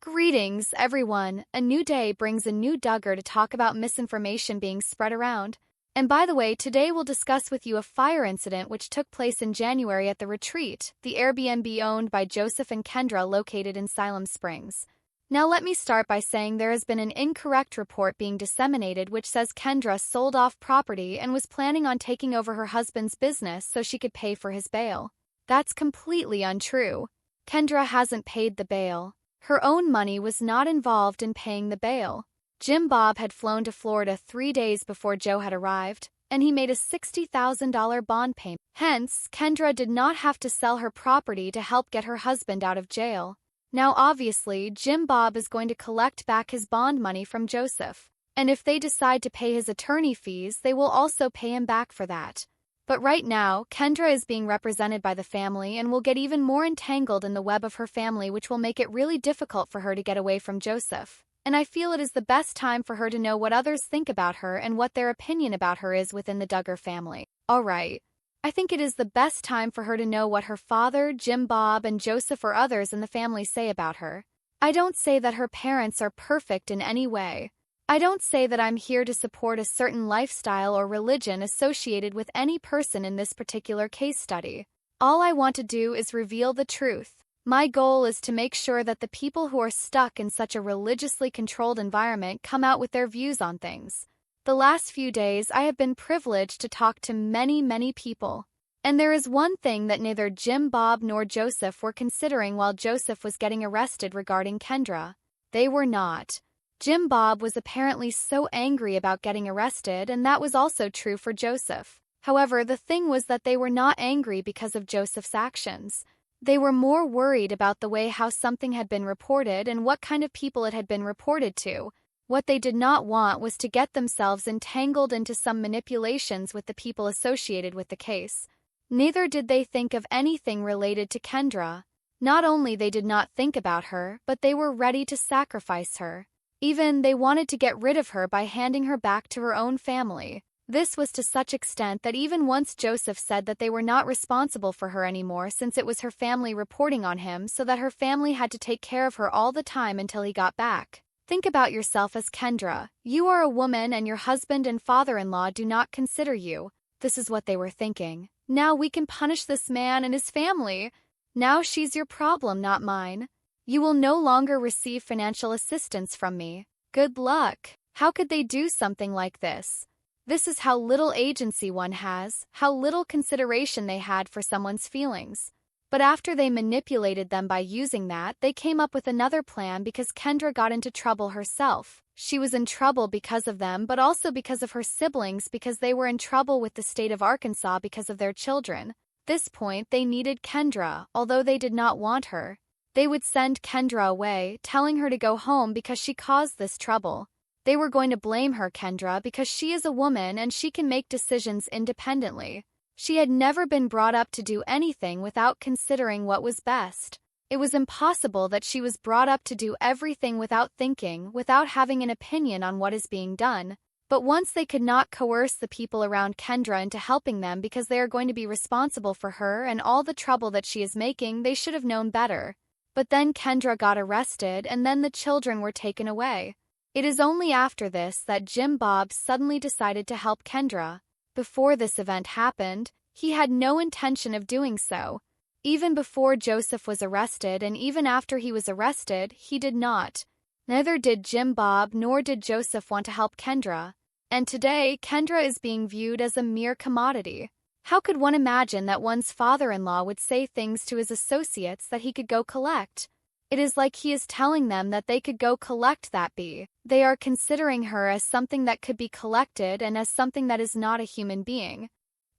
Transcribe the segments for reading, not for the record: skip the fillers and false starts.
Greetings, everyone. A new day brings a new Duggar to talk about misinformation being spread around. And by the way, today we'll discuss with you a fire incident which took place in January at the retreat, the Airbnb owned by Joseph and Kendra located in Siloam Springs. Now let me start by saying there has been an incorrect report being disseminated which says Kendra sold off property and was planning on taking over her husband's business so she could pay for his bail. That's completely untrue. Kendra hasn't paid the bail. Her own money was not involved in paying the bail. Jim Bob had flown to Florida 3 days before Joe had arrived, and he made a $60,000 bond payment. Hence, Kendra did not have to sell her property to help get her husband out of jail. Now obviously, Jim Bob is going to collect back his bond money from Joseph, and if they decide to pay his attorney fees, they will also pay him back for that. But right now, Kendra is being represented by the family and will get even more entangled in the web of her family, which will make it really difficult for her to get away from Joseph. And I feel it is the best time for her to know what others think about her and what their opinion about her is within the Duggar family. Alright, I think it is the best time for her to know what her father, Jim Bob, and Joseph or others in the family say about her. I don't say that her parents are perfect in any way. I don't say that I'm here to support a certain lifestyle or religion associated with any person in this particular case study. All I want to do is reveal the truth. My goal is to make sure that the people who are stuck in such a religiously controlled environment come out with their views on things. The last few days, I have been privileged to talk to many people. And there is one thing that neither Jim Bob nor Joseph were considering while Joseph was getting arrested regarding Kendra. They were not. Jim Bob was apparently so angry about getting arrested, and that was also true for Joseph. However, the thing was that they were not angry because of Joseph's actions. They were more worried about the way how something had been reported and what kind of people it had been reported to. What they did not want was to get themselves entangled into some manipulations with the people associated with the case. Neither did they think of anything related to Kendra. Not only they did not think about her, but they were ready to sacrifice her. Even they wanted to get rid of her by handing her back to her own family. This was to such extent that even once Joseph said that they were not responsible for her anymore since it was her family reporting on him, so that her family had to take care of her all the time until he got back. Think about yourself as Kendra. You are a woman and your husband and father-in-law do not consider you. This is what they were thinking. Now we can punish this man and his family. Now she's your problem, not mine. You will no longer receive financial assistance from me. Good luck. How could they do something like this? This is how little agency one has, how little consideration they had for someone's feelings. But after they manipulated them by using that, they came up with another plan because Kendra got into trouble herself. She was in trouble because of them, but also because of her siblings, because they were in trouble with the state of Arkansas because of their children. At this point, they needed Kendra, although they did not want her. They would send Kendra away, telling her to go home because she caused this trouble. They were going to blame her, Kendra, because she is a woman and she can make decisions independently. She had never been brought up to do anything without considering what was best. It was impossible that she was brought up to do everything without thinking, without having an opinion on what is being done. But once they could not coerce the people around Kendra into helping them because they are going to be responsible for her and all the trouble that she is making, they should have known better. But then Kendra got arrested and then the children were taken away. It is only after this that Jim Bob suddenly decided to help Kendra. Before this event happened, he had no intention of doing so. Even before Joseph was arrested and even after he was arrested, he did not. Neither did Jim Bob nor did Joseph want to help Kendra. And today, Kendra is being viewed as a mere commodity. How could one imagine that one's father-in-law would say things to his associates that he could go collect? It is like he is telling them that they could go collect that bee. They are considering her as something that could be collected and as something that is not a human being.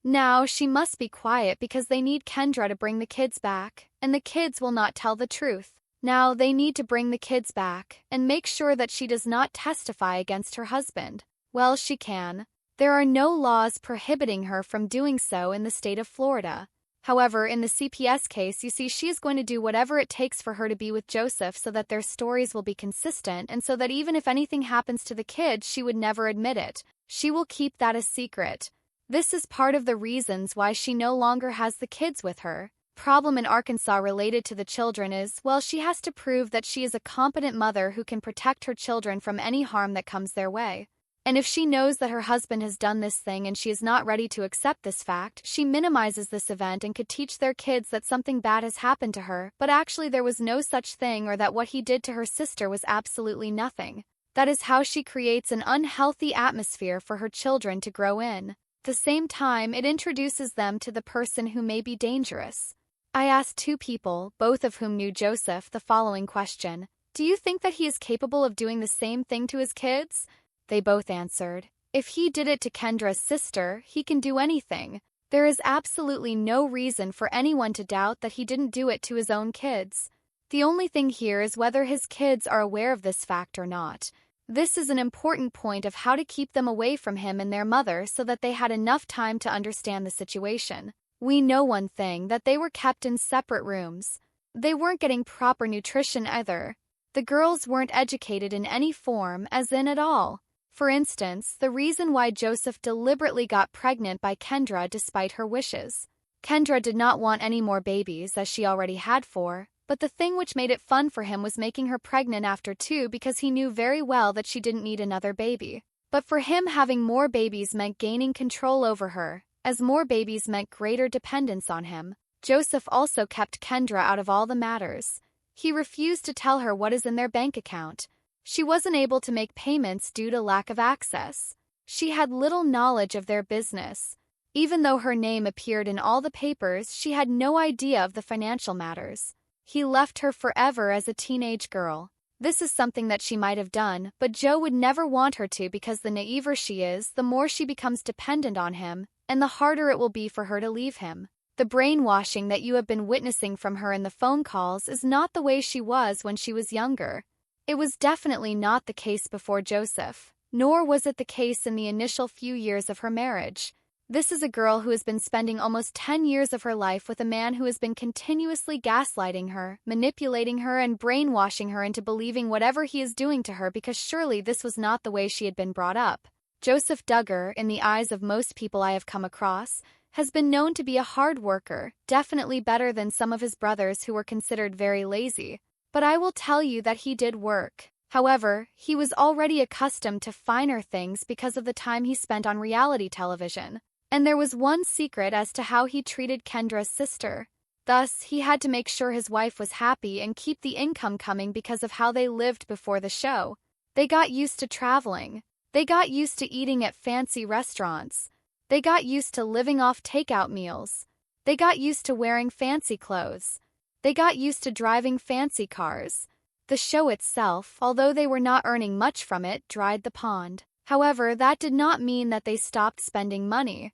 Now she must be quiet because they need Kendra to bring the kids back, and the kids will not tell the truth. Now they need to bring the kids back and make sure that she does not testify against her husband. Well, she can. There are no laws prohibiting her from doing so in the state of Florida. However, in the CPS case, you see, she is going to do whatever it takes for her to be with Joseph so that their stories will be consistent and so that even if anything happens to the kids, she would never admit it. She will keep that a secret. This is part of the reasons why she no longer has the kids with her. problem in Arkansas related to the children is, well, she has to prove that she is a competent mother who can protect her children from any harm that comes their way. And if she knows that her husband has done this thing and she is not ready to accept this fact, she minimizes this event and could teach their kids that something bad has happened to her, but actually there was no such thing, or that what he did to her sister was absolutely nothing. That is how she creates an unhealthy atmosphere for her children to grow in. At the same time, it introduces them to the person who may be dangerous. I asked two people, both of whom knew Joseph, the following question: do you think that he is capable of doing the same thing to his kids? They both answered, if he did it to Kendra's sister, he can do anything. There is absolutely no reason for anyone to doubt that he didn't do it to his own kids. The only thing here is whether his kids are aware of this fact or not. This is an important point of how to keep them away from him and their mother so that they had enough time to understand the situation. We know one thing, that they were kept in separate rooms. They weren't getting proper nutrition either. The girls weren't educated in any form, as in at all. For instance, the reason why Joseph deliberately got pregnant by Kendra despite her wishes. Kendra did not want any more babies, as she already had 4, but the thing which made it fun for him was making her pregnant after 2, because he knew very well that she didn't need another baby. But for him, having more babies meant gaining control over her, as more babies meant greater dependence on him. Joseph also kept Kendra out of all the matters. He refused to tell her what is in their bank account. She wasn't able to make payments due to lack of access. She had little knowledge of their business. Even though her name appeared in all the papers, she had no idea of the financial matters. He left her forever as a teenage girl. This is something that she might have done, but Joe would never want her to, because the naiver she is, the more she becomes dependent on him, and the harder it will be for her to leave him. The brainwashing that you have been witnessing from her in the phone calls is not the way she was when she was younger. It was definitely not the case before Joseph, nor was it the case in the initial few years of her marriage. This is a girl who has been spending almost 10 years of her life with a man who has been continuously gaslighting her, manipulating her, and brainwashing her into believing whatever he is doing to her, because surely this was not the way she had been brought up. Joseph Duggar, in the eyes of most people I have come across, has been known to be a hard worker, definitely better than some of his brothers who were considered very lazy. But I will tell you that he did work. However, he was already accustomed to finer things because of the time he spent on reality television. And there was one secret as to how he treated Kendra's sister. Thus, he had to make sure his wife was happy and keep the income coming because of how they lived before the show. They got used to traveling. They got used to eating at fancy restaurants. They got used to living off takeout meals. They got used to wearing fancy clothes. They got used to driving fancy cars. The show itself, although they were not earning much from it, dried the pond. However, that did not mean that they stopped spending money.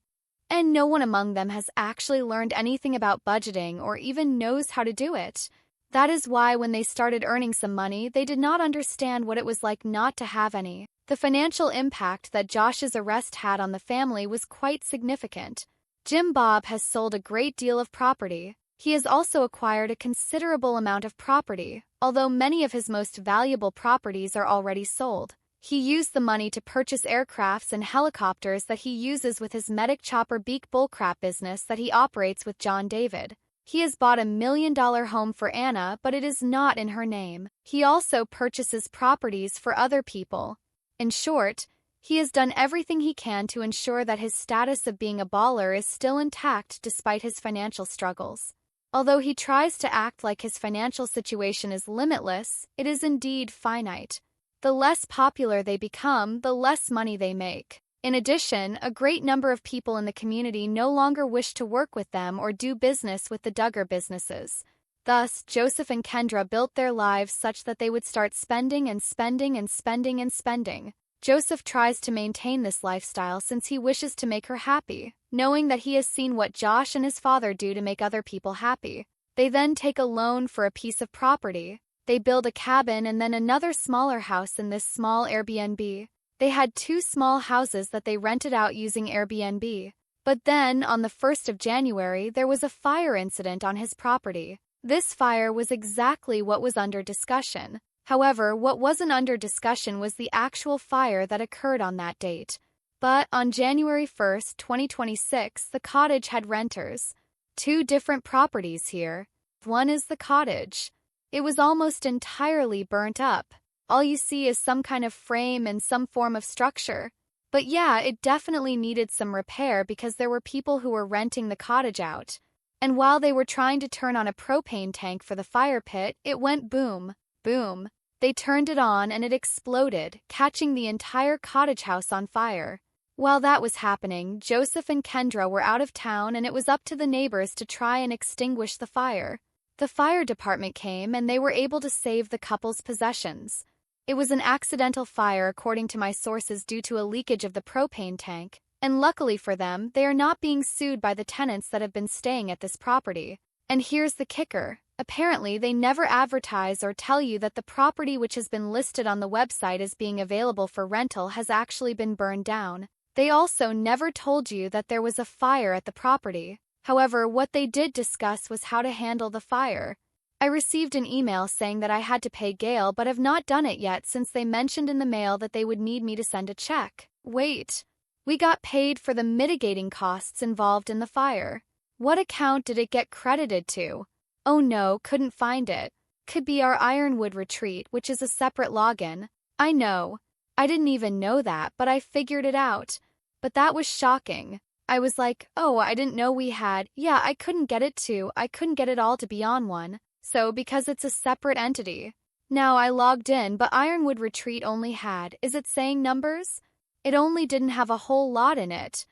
And no one among them has actually learned anything about budgeting or even knows how to do it. That is why when they started earning some money, they did not understand what it was like not to have any. The financial impact that Josh's arrest had on the family was quite significant. Jim Bob has sold a great deal of property. He has also acquired a considerable amount of property, although many of his most valuable properties are already sold. He used the money to purchase aircrafts and helicopters that he uses with his medic chopper beak bullcrap business that he operates with John David. He has bought $1 million home for Anna, but it is not in her name. He also purchases properties for other people. In short, he has done everything he can to ensure that his status of being a baller is still intact despite his financial struggles. Although he tries to act like his financial situation is limitless, it is indeed finite. The less popular they become, the less money they make. In addition, a great number of people in the community no longer wish to work with them or do business with the Duggar businesses. Thus, Joseph and Kendra built their lives such that they would start spending and spending and spending and spending. Joseph tries to maintain this lifestyle since he wishes to make her happy, knowing that he has seen what Josh and his father do to make other people happy. They then take a loan for a piece of property. They build a cabin and then another smaller house in this small Airbnb. They had 2 small houses that they rented out using Airbnb. But then, on the 1st of January, there was a fire incident on his property. This fire was exactly what was under discussion. However, what wasn't under discussion was the actual fire that occurred on that date. But on January 1st, 2026, the cottage had renters. Two different properties here. One is the cottage. It was almost entirely burnt up. All you see is some kind of frame and some form of structure. But yeah, it definitely needed some repair because there were people who were renting the cottage out. And while they were trying to turn on a propane tank for the fire pit, it went boom, boom. They turned it on and it exploded, catching the entire cottage house on fire. While that was happening, Joseph and Kendra were out of town and it was up to the neighbors to try and extinguish the fire. The fire department came and they were able to save the couple's possessions. It was an accidental fire according to my sources due to a leakage of the propane tank, and luckily for them, they are not being sued by the tenants that have been staying at this property. And here's the kicker. Apparently, they never advertise or tell you that the property which has been listed on the website as being available for rental has actually been burned down. They also never told you that there was a fire at the property. However, what they did discuss was how to handle the fire. I received an email saying that I had to pay Gail but have not done it yet since they mentioned in the mail that they would need me to send a check. Wait. We got paid for the mitigating costs involved in the fire. What account did it get credited to? Oh no, couldn't find it. Could be our Ironwood retreat, which is a separate login. I know. I didn't even know that, but I figured it out. But that was shocking. I was like, oh, I didn't know we had. Yeah, I couldn't get it all to be on one. So, because it's a separate entity. Now I logged in, but Ironwood Retreat only had, is it saying numbers? It only didn't have a whole lot in it.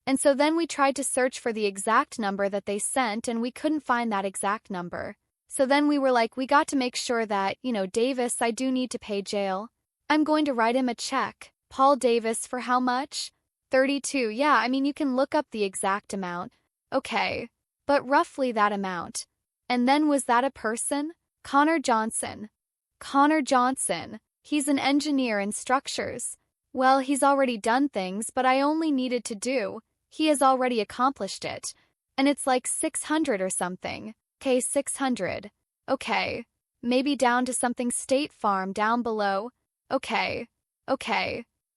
And so then we tried to search for the exact number that they sent and we couldn't find that exact number. So then we were like, we got to make sure that, Davis, I do need to pay jail. I'm going to write him a check. Paul Davis for how much? 32. Yeah, you can look up the exact amount. Okay. But roughly that amount. And then was that a person? Connor Johnson. He's an engineer in structures. Well, he's already done things, but I only needed to do. He has already accomplished it. And it's like 600 or something. Okay, 600. Okay. Maybe down to something State Farm down below. Okay.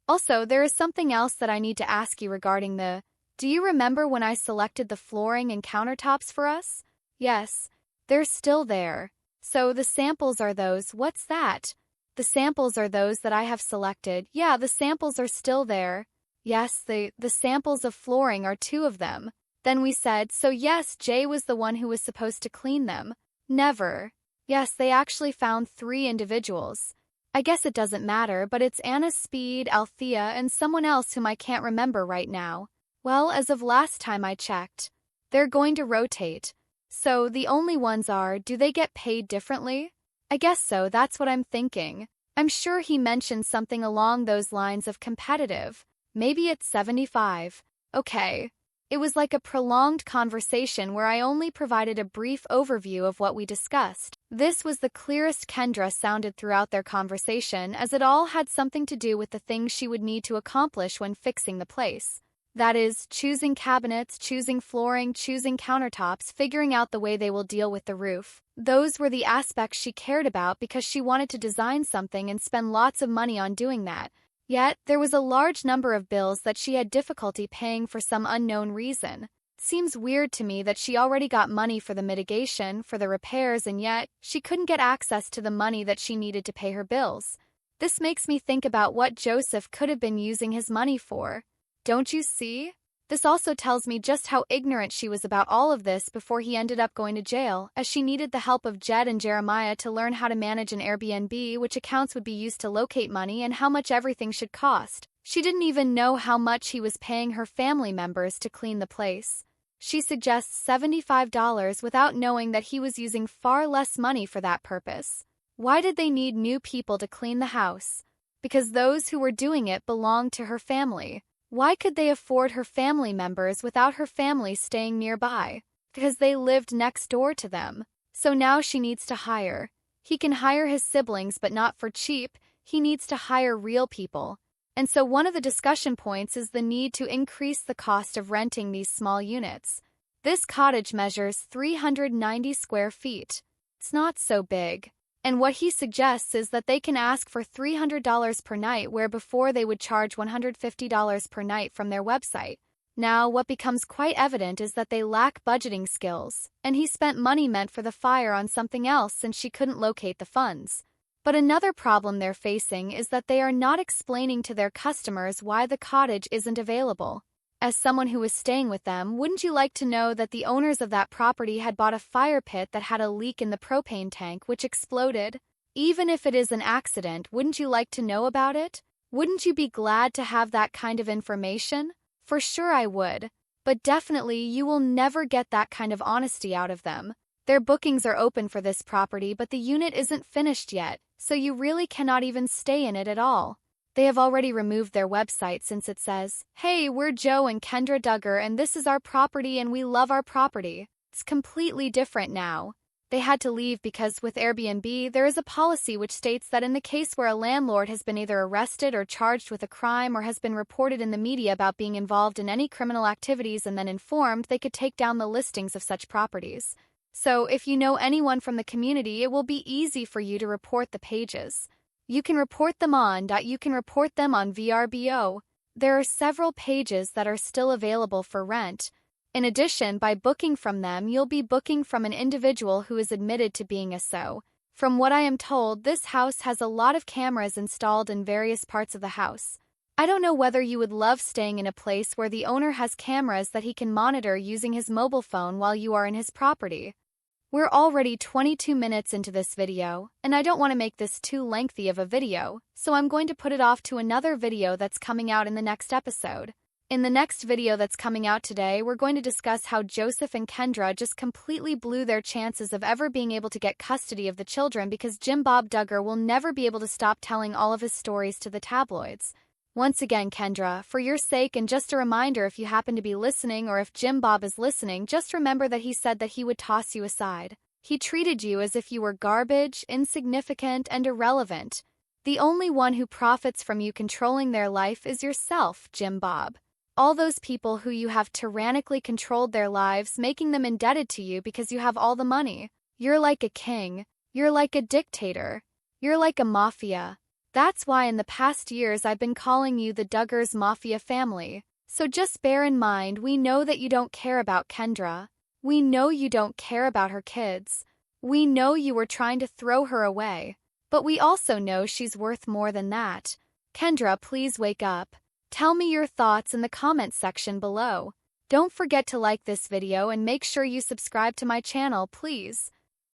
Also, there is something else that I need to ask you regarding the... Do you remember when I selected the flooring and countertops for us? Yes, they're still there. So the samples are those. What's that? The samples are those that I have selected. Yeah, the samples are still there. Yes, the samples of flooring are 2 of them. Then we said, so yes, Jay was the one who was supposed to clean them. Never. Yes, they actually found 3 individuals. I guess it doesn't matter, but it's Anna Speed, Althea, and someone else whom I can't remember right now. Well, as of last time I checked, they're going to rotate. So the only ones are, do they get paid differently? I guess so, that's what I'm thinking. I'm sure he mentioned something along those lines of competitive. Maybe it's 75. Okay. It was like a prolonged conversation where I only provided a brief overview of what we discussed. This was the clearest Kendra sounded throughout their conversation, as it all had something to do with the things she would need to accomplish when fixing the place. That is, choosing cabinets, choosing flooring, choosing countertops, figuring out the way they will deal with the roof. Those were the aspects she cared about because she wanted to design something and spend lots of money on doing that. Yet, there was a large number of bills that she had difficulty paying for some unknown reason. It seems weird to me that she already got money for the mitigation, for the repairs, and yet, she couldn't get access to the money that she needed to pay her bills. This makes me think about what Joseph could have been using his money for. Don't you see? This also tells me just how ignorant she was about all of this before he ended up going to jail, as she needed the help of Jed and Jeremiah to learn how to manage an Airbnb, which accounts would be used to locate money, and how much everything should cost. She didn't even know how much he was paying her family members to clean the place. She suggests $75 without knowing that he was using far less money for that purpose. Why did they need new people to clean the house? Because those who were doing it belonged to her family. Why could they afford her family members without her family staying nearby? Because they lived next door to them. So now she needs to hire. He can hire his siblings, but not for cheap. He needs to hire real people. And so one of the discussion points is the need to increase the cost of renting these small units. This cottage measures 390 square feet. It's not so big. And what he suggests is that they can ask for $300 per night, where before they would charge $150 per night from their website. Now, what becomes quite evident is that they lack budgeting skills, and he spent money meant for the fire on something else since she couldn't locate the funds. But another problem they're facing is that they are not explaining to their customers why the cottage isn't available. As someone who is staying with them, wouldn't you like to know that the owners of that property had bought a fire pit that had a leak in the propane tank which exploded? Even if it is an accident, wouldn't you like to know about it? Wouldn't you be glad to have that kind of information? For sure I would. But definitely you will never get that kind of honesty out of them. Their bookings are open for this property, but the unit isn't finished yet, so you really cannot even stay in it at all. They have already removed their website since it says, "Hey, we're Joe and Kendra Duggar and this is our property and we love our property." It's completely different now. They had to leave because with Airbnb, there is a policy which states that in the case where a landlord has been either arrested or charged with a crime or has been reported in the media about being involved in any criminal activities and then informed, they could take down the listings of such properties. So if you know anyone from the community, it will be easy for you to report the pages. You can report them on VRBO. There are several pages that are still available for rent. In addition, by booking from them, you'll be booking from an individual who is admitted to being a so. From what I am told, this house has a lot of cameras installed in various parts of the house. I don't know whether you would love staying in a place where the owner has cameras that he can monitor using his mobile phone while you are in his property. We're already 22 minutes into this video, and I don't want to make this too lengthy of a video, so I'm going to put it off to another video that's coming out in the next episode. In the next video that's coming out today, we're going to discuss how Joseph and Kendra just completely blew their chances of ever being able to get custody of the children because Jim Bob Duggar will never be able to stop telling all of his stories to the tabloids. Once again, Kendra, for your sake and just a reminder if you happen to be listening or if Jim Bob is listening, just remember that he said that he would toss you aside. He treated you as if you were garbage, insignificant, and irrelevant. The only one who profits from you controlling their life is yourself, Jim Bob. All those people who you have tyrannically controlled their lives, making them indebted to you because you have all the money. You're like a king. You're like a dictator. You're like a mafia. That's why in the past years I've been calling you the Duggars Mafia family. So just bear in mind, we know that you don't care about Kendra. We know you don't care about her kids. We know you were trying to throw her away. But we also know she's worth more than that. Kendra, please wake up. Tell me your thoughts in the comments section below. Don't forget to like this video and make sure you subscribe to my channel, please.